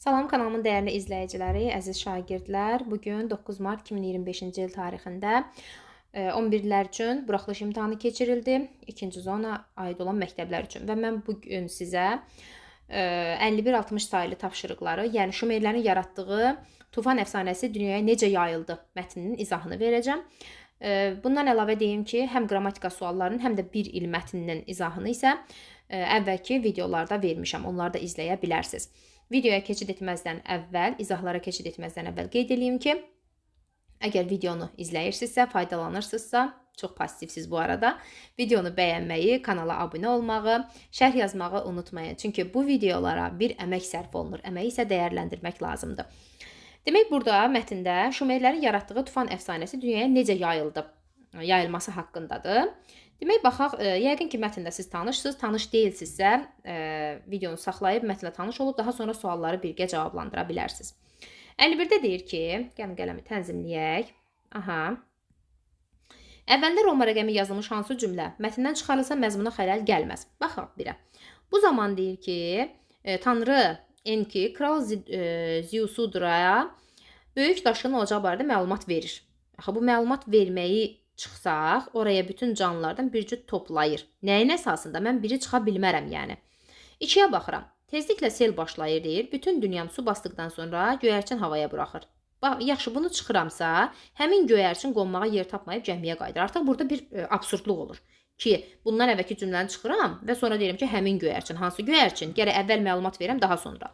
Salam kanalımın dəyərli izləyiciləri, əziz şagirdlər. Bugün 9 mart 2025-ci il tarixində 11-lər üçün buraxılış imtahanı keçirildi. İkinci zona aid olan məktəblər üçün. Və mən bugün sizə 51-60 sayılı tapşırıqları, yəni Şumerlərin yaratdığı Tufan əfsanəsi dünyaya necə yayıldı mətninin izahını verəcəm. Bundan əlavə deyim ki, həm qrammatika suallarının, həm də bir il mətninin izahını isə əvvəlki videolarda vermişəm. Onları da izləyə bilərsiniz. Videoya keçid etməzdən əvvəl, izahlara keçid etməzdən əvvəl qeyd edeyim ki, əgər videonu izləyirsinizsə, faydalanırsınızsa, çox pozitivsiz bu arada, videonu bəyənməyi, kanala abunə olmağı, şərh yazmağı unutmayın. Çünki bu videolara bir əmək sərf olunur. Əməyi isə dəyərləndirmək lazımdır. Demək, burada mətndə Şumerlərin yaratdığı Tufan əfsanəsi dünyaya necə yayılması haqqındadır. Demək, baxaq, yəqin ki, mətndə siz tanışsınız, tanış deyilsinizsə, videonu saxlayıb mətnlə tanış olub, daha sonra sualları birgə cavablandıra bilərsiniz. 51-də deyir ki, gəlin qələmi tənzimləyək. Əvvəldə Roma rəqəmi yazılmış hansı cümlə mətndən çıxarılsa məzmuna xələl gəlməz. Baxaq birə. Bu zaman deyir ki, Tanrı Enki, Kral Ziusudraya böyük daşqın olacağı barədə məlumat verir. Bu məlumat verməyi çıxsaq, oraya bütün canlılardan bir cüt toplayır. Nəyin əsasında? Mən biri çıxa bilmərəm, yəni. 2-yə baxıram. Tezliklə sel başlayır, deyir. Bütün dünyam su basdıqdan sonra göyərçin havaya buraxır. Bax, yaxşı, bunu çıxıramsa, həmin göyərçin qonmağa yer tapmayıb gəmiyə qayıdır. Artıq burada bir absurdluq olur. Ki, bundan əvvəlki cümləni çıxıram və sonra deyirəm ki, həmin göyərçin. Hansı göyərçin? Gərək əvvəl məlumat verəm, daha sonra.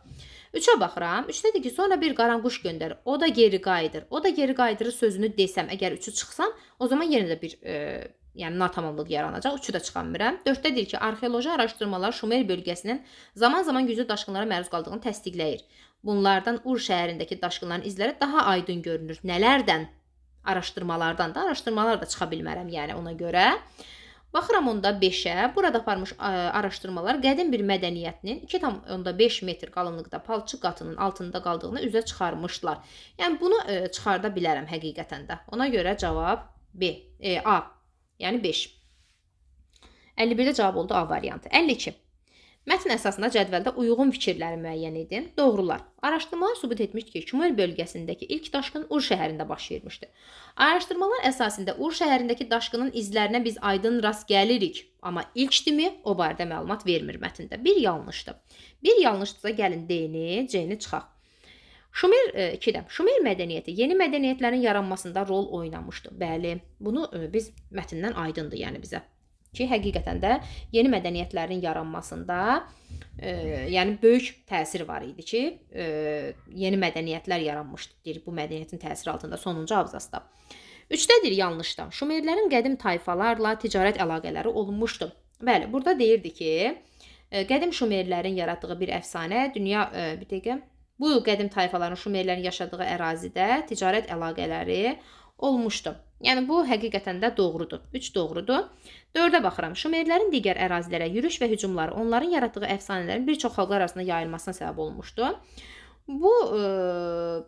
3-ə baxıram. 3-dədir ki, sonra bir qaranquş göndərir. O da geri qayıdır. O da geri qayıdırır sözünü desəm, əgər 3-ü çıxsam, o zaman yenə də bir natamamlıq yaranacaq. 3-ü də çıxamıram. 4-dədir ki, arxeoloji araşdırmalar Şumer bölgəsinin zaman-zaman güclü daşqınlara məruz qaldığını təsdiqləyir. Bunlardan Ur şəhərindəki daşqınların izləri daha aydın görünür. Nələrdən? Araşdırmalardan da. Araşdırmalar da çıxa bilmərəm, yəni ona görə. Baxıram onda 5-ə. Burada aparmış araşdırmalar qədim bir mədəniyyətinin 2,5 metr qalınlıqda palçıq qatının altında qaldığını üzə çıxarmışlar. Yəni bunu çıxarda bilərəm həqiqətən də. Ona görə cavab A. Yəni 5. 51-də cavab oldu A variantı. 52. Mətn əsasında cədvəldə uyğun fikirləri müəyyən edin. Doğrular. Araşdırmalar sübut etmişdir ki, Şumer bölgəsindəki ilk daşqın Ur şəhərində baş vermişdi. Araşdırmalar əsasında Ur şəhərindəki daşqının izlərinə biz aydın rast gəlirik. Amma ilkdimi, o barədə məlumat vermir mətndə. Bir yanlışdır. Bir yanlışdırsa gəlin D-ni, C-ni çıxaq. Şumer mədəniyyəti yeni mədəniyyətlərin yaranmasında rol oynamışdı. Bəli, bunu biz mətndən aydındır, yəni bizə. Ki, həqiqətən də yeni mədəniyyətlərin yaranmasında yəni böyük təsir var idi ki, yeni mədəniyyətlər yaranmışdı, deyir, bu mədəniyyətin təsiri altında sonuncu abzasda. 3-dədir yanlışda. Şumerlərin qədim tayfalarla ticarət əlaqələri olmuşdu. Bəli, burada deyirdi ki, qədim Şumerlərin yaratdığı bir əfsanə, bu qədim tayfaların Şumerlərin yaşadığı ərazidə ticarət əlaqələri olmuşdu. Yəni, bu həqiqətən də doğrudur. 3 doğrudur. 4-ə baxıram. Şumerlərin digər ərazilərə yürüş və hücumları onların yaratdığı əfsanələrin bir çox xalqlar arasında yayılmasına səbəb olmuşdu. Bu,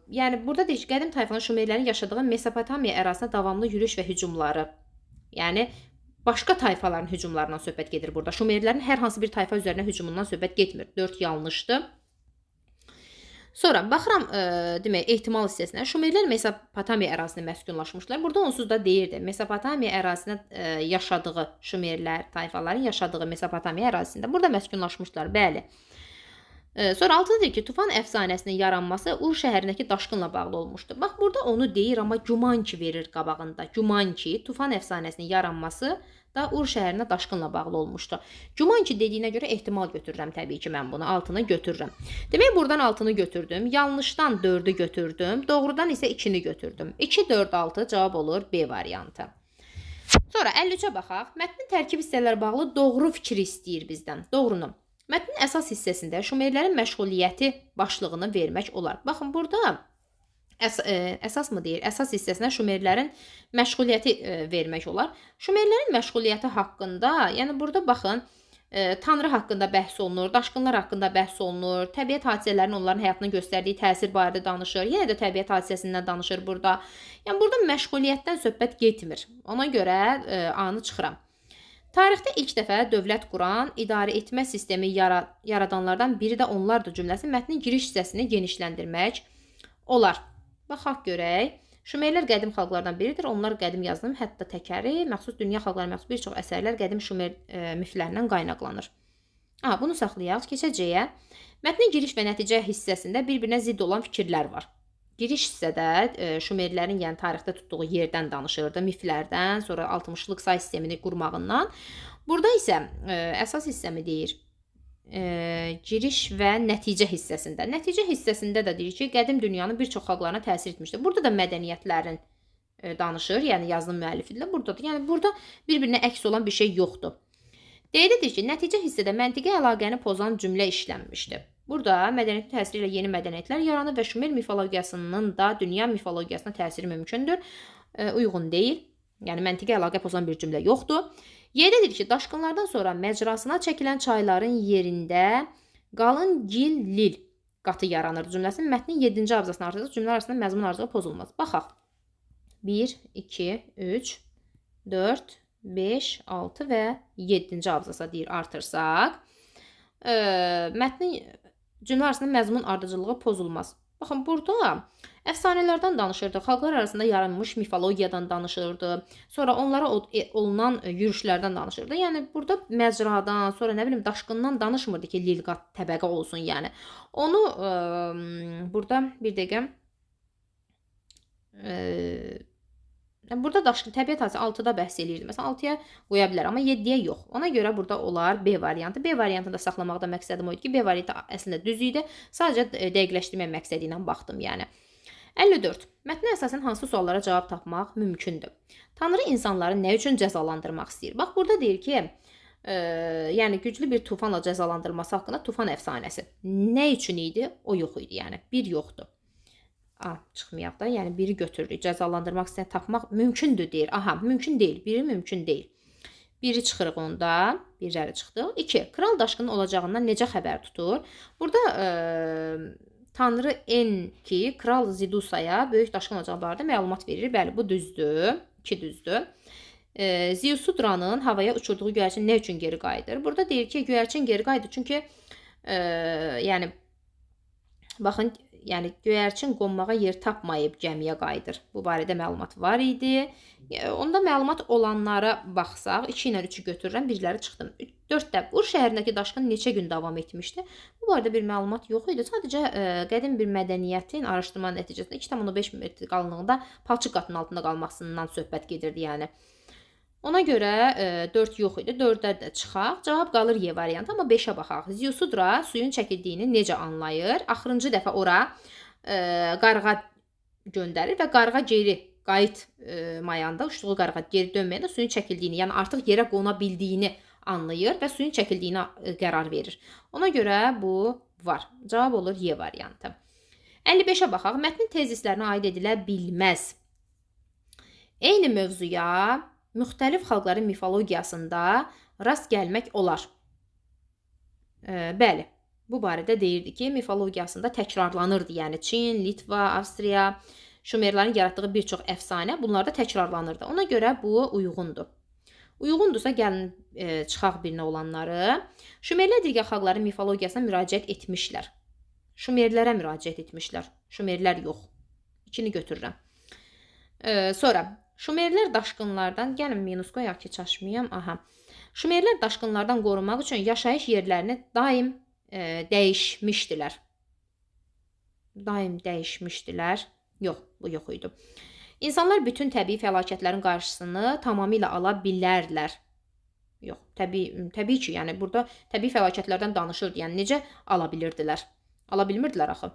yəni, burada deyir ki, qədim tayfanın Şumerlərin yaşadığı Mesopotamiya ərazisinə davamlı yürüş və hücumları, yəni, başqa tayfaların hücumlarından söhbət gedir burada. Şumerlərin hər hansı bir tayfa üzərinə hücumundan söhbət getmir. 4 yanlışdır. Sonra baxıram, demək, ehtimal hissəsinə. Şumerlər Mesopotamiya ərazisində məskunlaşmışlar. Burada onsuz da deyirdi, Mesopotamiya ərazisində yaşadığı Şumerlər, tayfaların yaşadığı Mesopotamiya ərazisində burada məskunlaşmışlar, bəli. Sonra 6-dır ki, Tufan əfsanəsinin yaranması Ur şəhərindəki daşqınla bağlı olmuşdu. Bax, burada onu deyir, amma güman ki verir qabağında. Güman ki, Tufan əfsanəsinin yaranması da Ur şəhərinə daşqınla bağlı olmuşdu. Güman ki dediyinə görə ehtimal götürürəm təbii ki, mən bunu 6-nı götürürəm. Demək, buradan 6-nı götürdüm, yanlışdan 4-ü götürdüm, doğrudan isə 2-ni götürdüm. 2, 4, 6 cavab olur B variantı. Sonra 53-ə baxaq. Mətnin tərkib hissələri bağlı doğru fikri istəyir bizdən. Doğrunu. Mətnin əsas hissəsində Şumerlərin məşğuliyyəti başlığını vermək olar. Baxın, burada əsas mı deyir? Əsas hissəsinə Şumerlərin məşğuliyyəti vermək olar. Şumerlərin məşğuliyyəti haqqında, yəni burada baxın, Tanrı haqqında bəhs olunur, daşqınlar haqqında bəhs olunur, təbiət hadisələrinin onların həyatına göstərdiyi təsir barədə danışır, yenə də təbiət hadisəsindən danışır burada. Yəni burada məşğuliyyətdən söhbət getmir. Ona görə A-nı çıxıram. Tarixdə ilk dəfə dövlət quran, idarə etmə sistemi yaradanlardan biri də onlardır cümləsi mətnin giriş hissəsini genişləndirmək olar. Baxaq görək. Şumerlər qədim xalqlardan biridir. Onlar qədim yazılım, hətta təkəri, məxsus dünya xalqlarına məxsus bir çox əsərlər qədim Şumer miflərindən qaynaqlanır. Bunu saxlayaq. Keçəcəyə. Mətnin giriş və nəticə hissəsində bir-birinə zidd olan fikirlər var. Giriş hissədə Şumerlərin, yəni tarixdə tutduğu yerdən danışırdı, miflərdən, sonra 60-lıq say sistemini qurmağından. Burada isə əsas hissəmi deyir, giriş və nəticə hissəsində. Nəticə hissəsində də deyir ki, qədim dünyanın bir çox xalqlarına təsir etmişdir. Burada da mədəniyyətlərin danışır, yəni yazılım müəllifidir. Buradadır. Yəni burada bir-birinə əks olan bir şey yoxdur. Deyilir ki, nəticə hissədə məntiqi əlaqəni pozan cümlə işlənmişdir. Burada mədəniyyətin təsiri ilə yeni mədəniyyətlər yaranır və Şumer mifologiyasının da dünya mifologiyasına təsiri mümkündür. Uyğun deyil. Yəni məntiqi əlaqə pozan bir cümlə yoxdur. Y'dədir ki, daşqınlardan sonra məcrasına çəkilən çayların yerində qalın gil lil qatı yaranır cümləsinin mətnin 7-ci abzasını artırırıq. Cümlə arasında məzmun arzusu pozulmaz. Baxaq. 1, 2, 3, 4, 5, 6 və 7-ci abzasa deyir artırsaq. Mətnin cümlə arasında məzmun ardıcılığı pozulmaz. Baxın, burada əfsanələrdən danışırdı, xalqlar arasında yaranmış mifologiyadan danışırdı, sonra onlara olunan yürüşlərdən danışırdı. Yəni, burada məcradan, sonra nə bilim, daşqından danışmırdı ki, lilqat təbəqə olsun, yəni. Onu burada bir dəqiqə burada daşqın təbiət hadisəsi 6-da bəhs eləyirdi. Məsələn, 6-ya qoya bilər, amma 7-yə yox. Ona görə burada olar B variantı. B variantını da saxlamaqda məqsədim o idi ki, B variantı əslində düz idi. Sadəcə dəqiqləşdirmək məqsədi ilə baxdım, yəni. 54. Mətnə əsasən hansı suallara cavab tapmaq mümkündür? Tanrı insanları nə üçün cəzalandırmaq istəyir? Bax, burada deyir ki, yəni güclü bir tufanla cəzalandırılması haqqında tufan əfsanəsi. Nə üçün idi? O yox idi, yəni. Bir yoxdur. Çıxmayaq da, yəni biri götürürük, cəzalandırmaq istəyən tapmaq mümkündür deyir. Mümkün deyil, biri mümkün deyil. Biri çıxırıq onda, birləri çıxdıq. 2. Kral daşqının olacağından necə xəbər tutur? Burada Tanrı Enki Kral Zidusaya böyük daşqın olacağı barədə məlumat verir. Bəli, bu düzdür, 2 düzdür. Ziusudranın havaya uçurduğu göyərçin nə üçün geri qayıdır? Burada deyir ki, göyərçin geri qayıdır, çünki yəni baxın, yəni göyərçin qonmağa yer tapmayıb gəmiyə qayıdır. Bu barədə məlumat var idi. Onda məlumat olanlara baxsaq, 2 ilə 3-ü götürürəm, birləri çıxdım. 4-də Ur şəhərindəki daşqın neçə gün davam etmişdi? Bu barədə bir məlumat yox idi. Sadəcə qədim bir mədəniyyətin araşdırma nəticəsində 2,5 metr qalınlığında palçıq qatının altında qalmasından söhbət gedirdi, yəni. Ona görə 4 yox idi. 4-də də çıxaq. Cavab qalır Y variantı, amma 5-ə baxaq. Ziusudra suyun çəkildiyini necə anlayır? Axırıncı dəfə ora qarğa göndərir və qarğa geri qayıtmayanda, uçduğu qarğa geri dönməyəndə suyun çəkildiyini, yəni artıq yerə qona bildiyini anlayır və suyun çəkildiyinə qərar verir. Ona görə bu var. Cavab olur Y variantı. 55-ə baxaq. Mətnin tezislərinə aid edilə bilməz. Eyni mövzuya müxtəlif xalqların mifologiyasında rast gəlmək olar. Bəli, bu barədə deyirdi ki, mifologiyasında təkrarlanırdı. Yəni Çin, Litva, Avstriya, Şumerlərin yaratdığı bir çox əfsanə bunlarda təkrarlanırdı. Ona görə bu uyğundur. Uyğundursa gəlin çıxaq birinə olanları. Şumerlər digər xalqların mifologiyasına müraciət etmişlər. Şumerlərə müraciət etmişlər. Şumerlər yox. 2-ni götürürəm. Sonra Şumerlər daşqınlardan, gəlin minus qoyaq ki, çaşmayam. Şumerlər daşqınlardan qorunmaq üçün yaşayış yerlərini daim dəyişmişdilər. Daim dəyişmişdilər. Yox, bu yox idi. İnsanlar bütün təbii fəlakətlərin qarşısını tamamilə ala bilərlər. Yox, təbii ki, yəni burada təbii fəlakətlərdən danışırdı. Yəni necə ala bilirdilər? Ala bilmirdilər axı.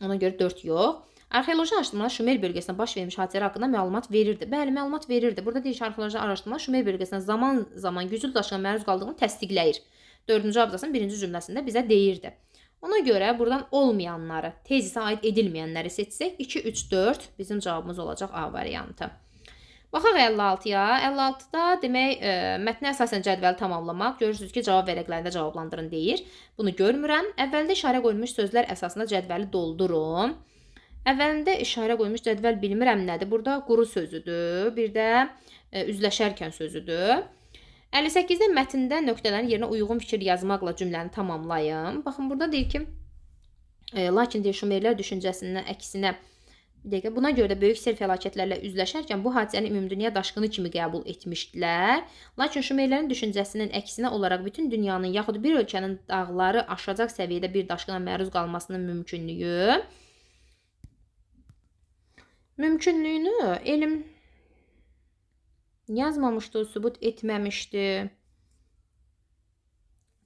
Ona görə 4 yox. Arxeoloji araşdırmalar Şumer bölgəsində baş vermiş hadisələr haqqında məlumat verirdi. Bəli, məlumat verirdi. Burada deyir ki, arxeoloji araşdırmalar Şumer bölgəsində zaman güclü daşqına məruz qaldığını təsdiqləyir. 4-cü abzasının 1-ci cümləsində bizə deyirdi. Ona görə buradan olmayanları, tezisə aid edilməyənləri seçsək, 2, 3, 4 bizim cavabımız olacaq A variantı. Baxaq 56-ya. 56-da demək, mətnə əsasən cədvəli tamamlamaq. Görürsünüz ki, cavab vərəqlərində cavablandırın deyir. Bunu görmürəm. Əvvəldə işarə qoyulmuş sözlər əsasında cədvəli doldurun. Əvvəlində işarə qoyulmuş cədvəl bilmirəm nədir. Burada quru sözüdür. Bir də üzləşərkən sözüdür. 58-də mətndə nöqtələrin yerinə uyğun fikir yazmaqla cümləni tamamlayın. Baxın, burada deyir ki, lakin deyir, Şumerlər düşüncəsindən əksinə, bir dəqiqə, buna görə də böyük sel fəlakətlərlə üzləşərkən bu hadisəni ümumdünya daşqını kimi qəbul etmişdilər. Lakin Şumerlərin düşüncəsinin əksinə olaraq bütün dünyanın yaxud bir ölkənin dağları aşacaq səviyyədə bir daşqına məruz qalmasının mümkünlüyünü elm yazmamışdı, sübut etməmişdi.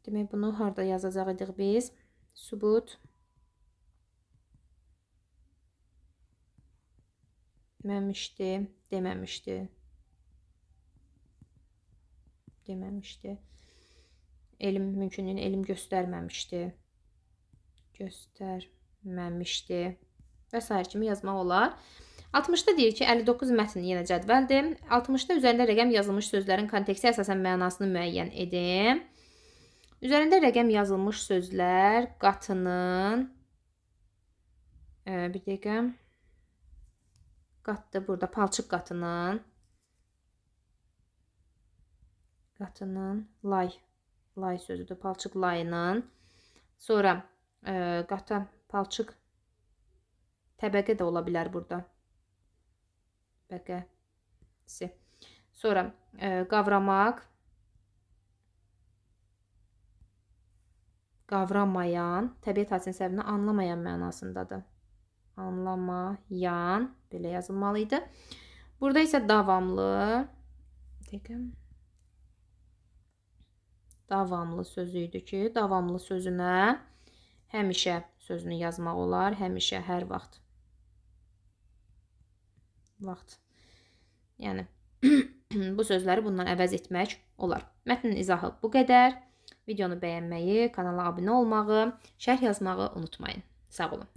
Demək, bunu harada yazacaq idik biz? Sübut deməmişdi. Elm mümkünlüyünü elm göstərməmişdi. Və s. kimi yazmaq olar. 60-da deyir ki, 59 mətn yenə cədvəldir. 60-da üzərində rəqəm yazılmış sözlərin konteksti əsasən mənasını müəyyən edin. Üzərində rəqəm yazılmış sözlər qatının, bir dəqiqə, qatdır burada, palçıq qatının, lay sözüdür, palçıq layının, sonra qata, palçıq, təbəqə də ola bilər burada. Bəqəsi. Sonra qavramaq, qavramayan, təbiət hadisəsinin səbəbini anlamayan mənasındadır. Anlamayan, belə yazılmalıydı. Burada isə davamlı, davamlı sözü idi ki, davamlı sözünə həmişə sözünü yazmaq olar, həmişə, hər vaxt. Yəni, bu sözləri bundan əvəz etmək olar. Mətnin izahı bu qədər. Videonu bəyənməyi, kanala abunə olmağı, şərh yazmağı unutmayın. Sağ olun.